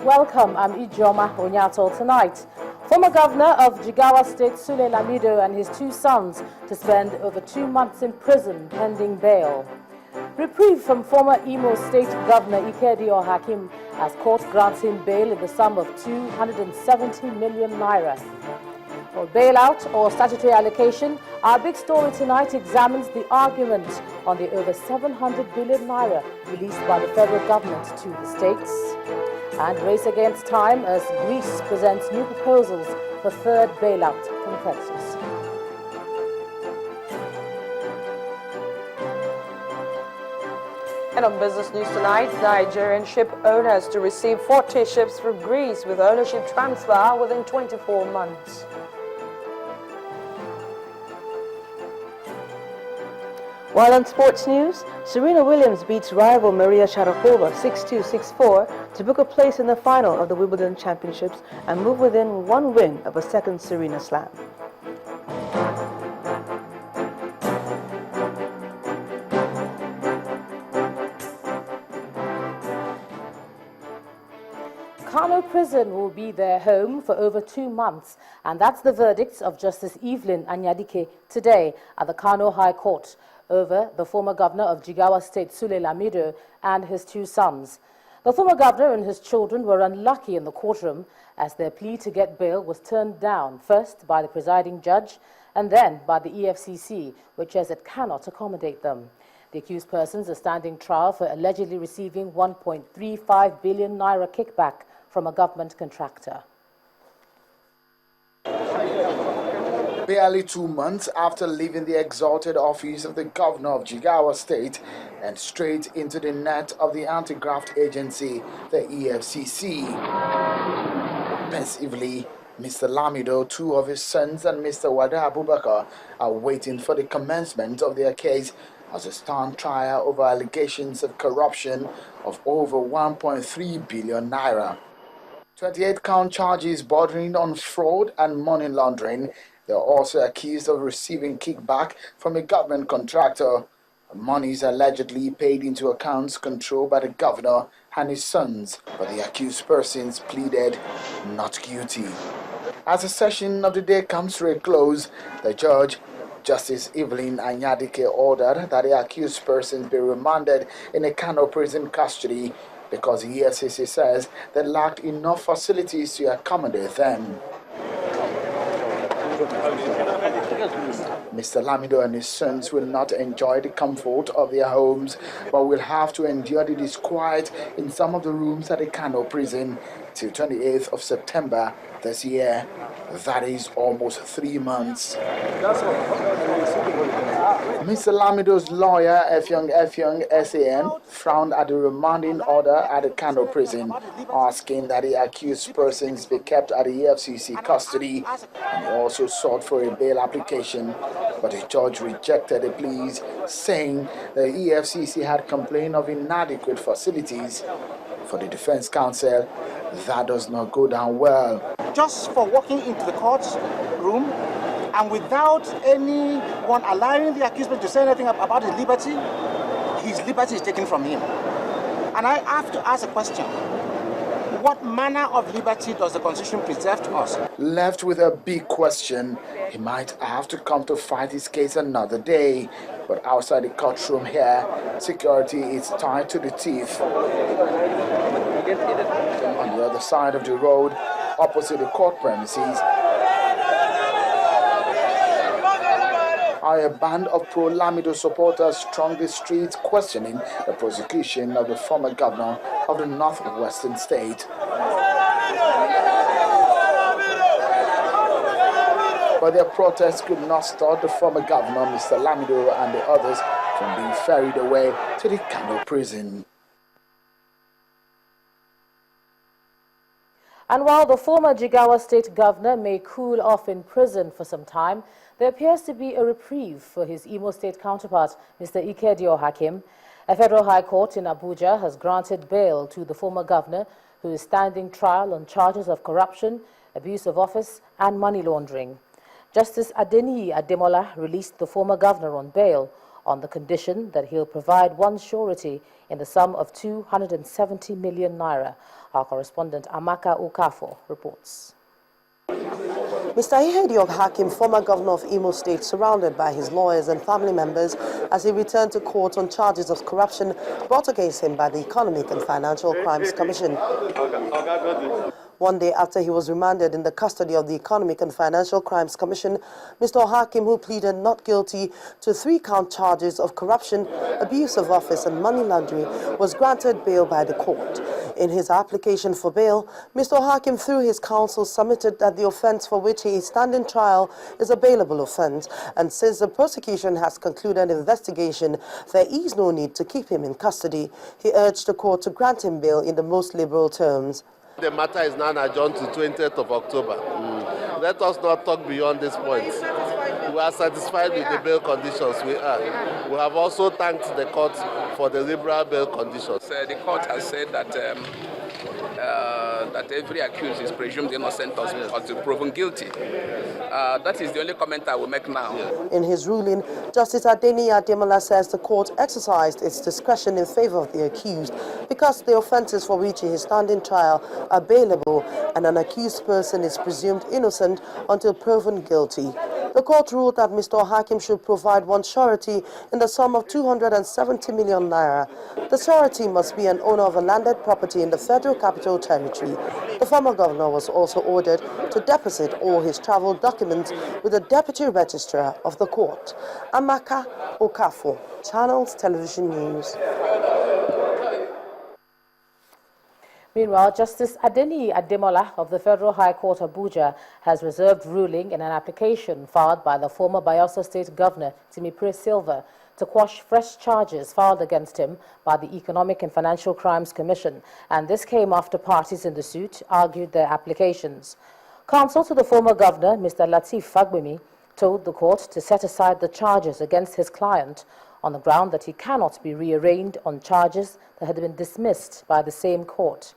welcome. I'm Ijoma Onyato. Tonight, former governor of Jigawa State, Lamido, and his two sons to spend over 2 months in prison pending bail. Reprieve from former Imo State Governor Pt.1 as court grants him bail in the sum of 270 million naira. For bailout or statutory allocation, our big story tonight examines the argument on the over 700 billion naira released by the federal government to the states. And race against time as Greece presents new proposals for third bailout from creditors. And on business news tonight, Nigerian ship owners to receive 40 ships from Greece with ownership transfer within 24 months. While on sports news, Serena Williams beats rival Maria Sharapova 6-2, 6-4 to book a place in the final of the Wimbledon Championships and move within one win of a second Serena Slam. Kano Prison will be their home for over 2 months, and that's the verdict of Justice Evelyn Anyadike today at the Kano High Court over the former governor of Jigawa State, Lamido, and his two sons. The former governor and his children were unlucky in the courtroom as their plea to get bail was turned down, first by the presiding judge and then by the EFCC, which says it cannot accommodate them. The accused persons are standing trial for allegedly receiving 1.35 billion naira kickback from a government contractor. Barely 2 months after leaving the exalted office of the governor of Jigawa State and straight into the net of the anti-graft agency, the EFCC. Pensively, Mr. Lamido, two of his sons, and Mr. Wada Abubakar are waiting for the commencement of their case as a stand trial over allegations of corruption of over 1.3 billion naira. 28 count charges bordering on fraud and money laundering. They are also accused of receiving kickback from a government contractor. Monies allegedly paid into accounts controlled by the governor and his sons, but the accused persons pleaded not guilty. As the session of the day comes to a close, the judge, Justice Evelyn Anyadike, ordered that the accused persons be remanded in a Kano prison custody because the EFCC says they lacked enough facilities to accommodate them. Mr. Lamido and his sons will not enjoy the comfort of their homes, but will have to endure the disquiet in some of the rooms at the Kano prison till 28th of September this year. That is almost 3 months. Mr. Lamido's lawyer, Efyong SAN, frowned at the remanding order at the Kano prison, asking that the accused persons be kept at the EFCC custody, and he also sought for a bail application, but the judge rejected the pleas, saying the EFCC had complained of inadequate facilities. For the defense counsel, that does not go down well. Just for walking into the courtroom and without anyone allowing the accused to say anything about his liberty is taken from him. And I have to ask a question. What manner of liberty does the Constitution preserve to us? Left with a big question, he might have to come to fight his case another day. But outside the courtroom here, security is tied to the teeth. On the other side of the road, opposite the court premises, a band of pro-Lamido supporters thronged the streets questioning the prosecution of the former governor of the northwestern state. But their protests could not stop the former governor, Mr. Lamido, and the others from being ferried away to the Kano prison. And while the former Jigawa State governor may cool off in prison for some time, there appears to be a reprieve for his Imo State counterpart, Mr. Pt.1. A federal high court in Abuja has granted bail to the former governor, who is standing trial on charges of corruption, abuse of office, and money laundering. Justice Adeniyi Ademola released the former governor on bail on the condition that he'll provide one surety in the sum of 270 million naira. Our correspondent Amaka Okafor reports. Mr. Ihediok Hakim, former governor of Imo State, surrounded by his lawyers and family members as he returned to court on charges of corruption brought against him by the Economic and Financial Crimes Commission. One day after he was remanded in the custody of the Economic and Financial Crimes Commission, Mr. Hakim, who pleaded not guilty to 3-count charges of corruption, abuse of office and money laundering, was granted bail by the court. In his application for bail, Mr. Hakim, through his counsel, submitted that the offence for which he is standing trial is a bailable offence, and since the prosecution has concluded investigation, there is no need to keep him in custody. He urged the court to grant him bail in the most liberal terms. The matter is now adjourned to 20th of October. Let us not talk beyond this point. We are satisfied with the bail conditions we are. We have also thanked the court for the liberal bail conditions. The court has said that that every accused is presumed innocent until proven guilty. That is the only comment I will make now. In his ruling, Justice Adeni Ademola says the court exercised its discretion in favor of the accused because the offences for which he is standing trial are bailable and an accused person is presumed innocent until proven guilty. The court ruled that Mr. Hakim should provide one surety in the sum of 270 million naira. The surety must be an owner of a landed property in the Federal Capital Territory. The former governor was also ordered to deposit all his travel documents with the Deputy Registrar of the court. Amaka Okafor, Channels Television News. Meanwhile, Justice Adeni Ademola of the Federal High Court Abuja has reserved ruling in an application filed by the former Bayelsa State Governor Timipre Silva to quash fresh charges filed against him by the Economic and Financial Crimes Commission, and this came after parties in the suit argued their applications. Counsel to the former governor, Mr. Lateef Fagbemi, told the court to set aside the charges against his client on the ground that he cannot be rearraigned on charges that had been dismissed by the same court.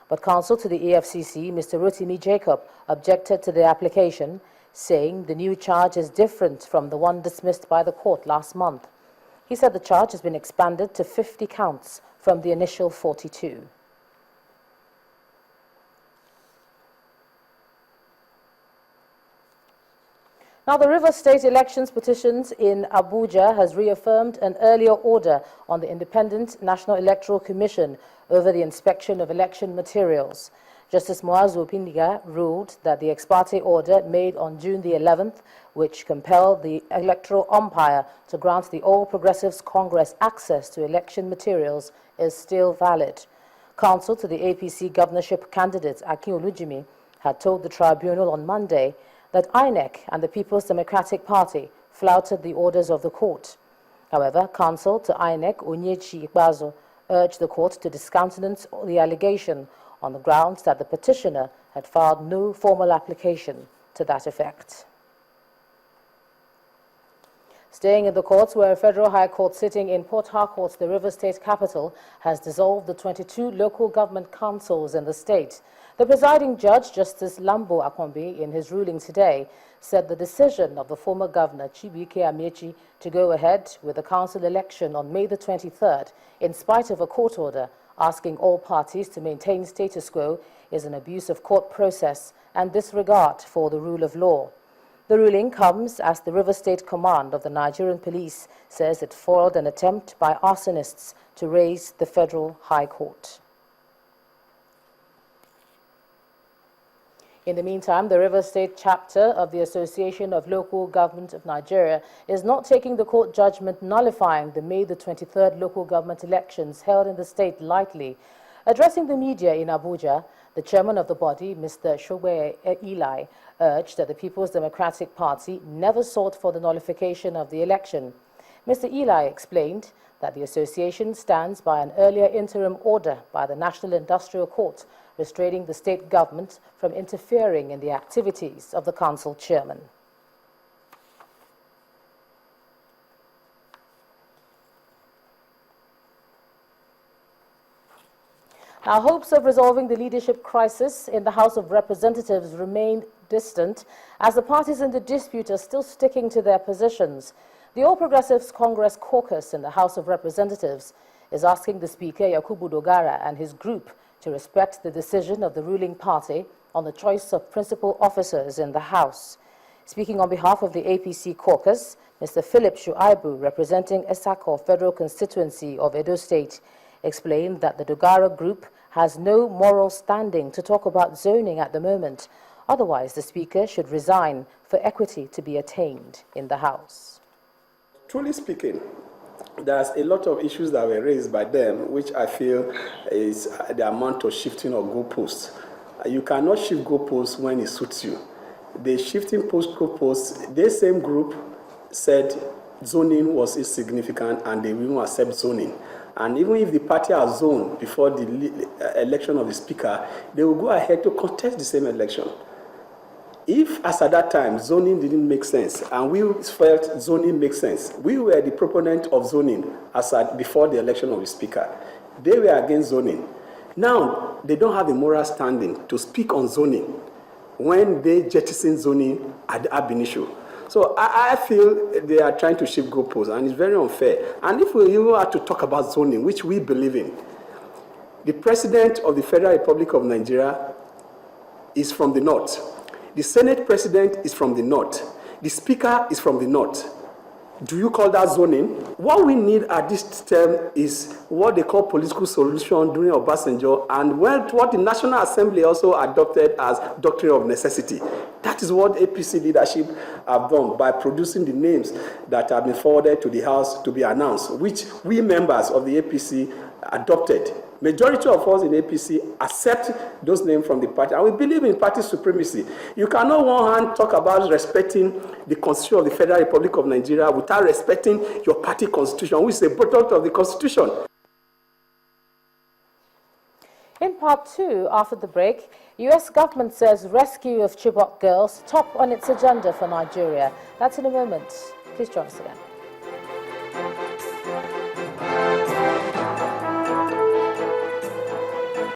But counsel to the EFCC, Mr. Rotimi Jacob, objected to the application, saying the new charge is different from the one dismissed by the court last month. He said the charge has been expanded to 50 counts from the initial 42. Now, the Rivers State Elections Petitions in Abuja has reaffirmed an earlier order on the Independent National Electoral Commission over the inspection of election materials. Justice Muazu Pindiga ruled that the ex parte order made on June the 11th, which compelled the electoral umpire to grant the All Progressives Congress access to election materials, is still valid. Counsel to the APC governorship candidate Akin Olujimi had told the tribunal on Monday that INEC and the People's Democratic Party flouted the orders of the court. However, counsel to INEC, Onyechi Ikbazo, urged the court to discountenance the allegation on the grounds that the petitioner had filed no formal application to that effect. Staying in the courts, where a federal high court sitting in Port Harcourt, the River State capital, has dissolved the 22 local government councils in the state. The presiding judge, Justice Lambo Akwambi, in his ruling today, said the decision of the former governor, Chibuike Amechi, to go ahead with the council election on May the 23rd, in spite of a court order asking all parties to maintain status quo, is an abuse of court process and disregard for the rule of law. The ruling comes as the River State Command of the Nigerian Police says it foiled an attempt by arsonists to raise the Federal High Court. In the meantime, the River State chapter of the Association of Local Government of Nigeria is not taking the court judgment nullifying the May the 23rd local government elections held in the state lightly. Addressing the media in Abuja, the chairman of the body, Mr. Shogbe Eli, urged that the People's Democratic Party never sought for the nullification of the election. Mr. Eli explained that the association stands by an earlier interim order by the National Industrial Court restraining the state government from interfering in the activities of the council chairman. Now, hopes of resolving the leadership crisis in the House of Representatives remained distant, as the parties in the dispute are still sticking to their positions. The All Progressives Congress caucus in the House of Representatives is asking the Speaker, Yakubu Dogara, and his group to respect the decision of the ruling party on the choice of principal officers in the House. Speaking on behalf of the APC caucus, Mr. Philip Shuaibu, representing Esako Federal Constituency of Edo State, explained that the Dogara group has no moral standing to talk about zoning at the moment. Otherwise, the Speaker should resign for equity to be attained in the House. Truly speaking, there's a lot of issues that were raised by them, which I feel is the amount of shifting of goalposts. You cannot shift goalposts when it suits you. The shifting goalposts, this same group said zoning was insignificant and they will accept zoning. And even if the party has zoned before the election of the Speaker, they will go ahead to contest the same election. If, as at that time, zoning didn't make sense, and we felt zoning makes sense, we were the proponent of zoning before the election of the Speaker. They were against zoning. Now, they don't have a moral standing to speak on zoning when they jettison zoning at ab initio. So I feel they are trying to shift goalposts, and it's very unfair. And if we even have to talk about zoning, which we believe in, the President of the Federal Republic of Nigeria is from the North. The Senate President is from the North. The Speaker is from the North. Do you call that zoning? What we need at this time is what they call political solution during Obasanjo, and what the National Assembly also adopted as doctrine of necessity. That is what APC leadership have done by producing the names that have been forwarded to the House to be announced, which we members of the APC adopted. Majority of us in APC accept those names from the party, and we believe in party supremacy. You cannot, on one hand, talk about respecting the Constitution of the Federal Republic of Nigeria without respecting your party constitution, which is a product of the Constitution. In part two, after the break, U.S. government says rescue of Chibok girls top on its agenda for Nigeria. That's in a moment. Please join us again.